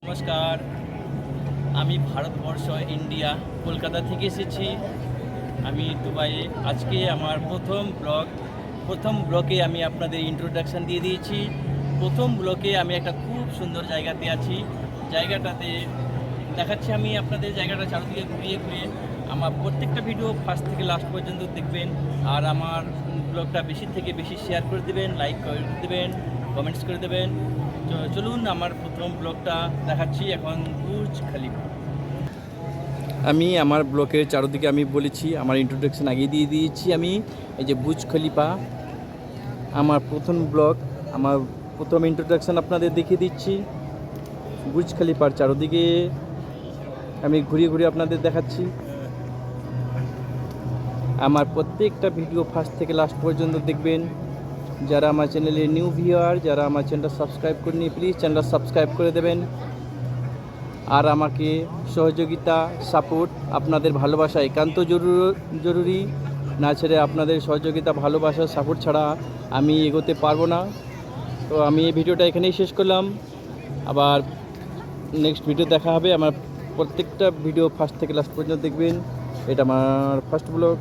নমস্কার, আমি ভারতবর্ষ ইন্ডিয়া কলকাতা থেকে এসেছি। আমি দুবাইয়ে। আজকে আমার প্রথম ব্লগে আমি আপনাদের ইন্ট্রোডাকশান দিয়ে দিয়েছি। প্রথম ব্লগে আমি একটা খুব সুন্দর জায়গাতে আছি। জায়গাটাতে দেখাচ্ছি আমি আপনাদের জায়গাটা চারদিকে ঘুরিয়ে ঘুরিয়ে। আমার প্রত্যেকটা ভিডিও ফার্স্ট থেকে লাস্ট পর্যন্ত দেখবেন, আর আমার ব্লগটা বেশি থেকে বেশি শেয়ার করে দেবেন, লাইক করে দেবেন, কমেন্টস করে দেবেন। তো চলুন আমার প্রথম ব্লগটা দেখাচ্ছি। এখন বুর্জ খলিফা। আমি আমার ব্লগের চারদিকে আমি বলেছি, আমার ইন্ট্রোডাকশন আগেই দিয়ে দিয়েছি। আমি এই যে বুর্জ খলিফা আমার প্রথম ব্লগ, আমার প্রথম ইন্ট্রোডাকশন আপনাদের দেখিয়ে দিচ্ছি। বুর্জ খলিফার চারদিকে আমি ঘুরিয়ে ঘুরিয়ে আপনাদের দেখাচ্ছি। আমার প্রত্যেকটা ভিডিও ফার্স্ট থেকে লাস্ট পর্যন্ত দেখবেন। যারা আমার চ্যানেলে নিউ ভিউয়ার, যারা আমার চ্যানেলটা সাবস্ক্রাইব করেনি, প্লিজ চ্যানেলটা সাবস্ক্রাইব করে দেবেন। আর আমাকে সহযোগিতা, সাপোর্ট, আপনাদের ভালোবাসা একান্ত জরুরি। না ছেড়ে আপনাদের সহযোগিতা, ভালোবাসা, সাপোর্ট ছাড়া আমি এগোতে পারবো না। তো আমি এই ভিডিওটা এখানেই শেষ করলাম। আবার নেক্সট ভিডিও দেখা হবে। আমার প্রত্যেকটা ভিডিও ফার্স্ট থেকে লাস্ট পর্যন্ত দেখবেন। এটা আমার ফার্স্ট ব্লগ।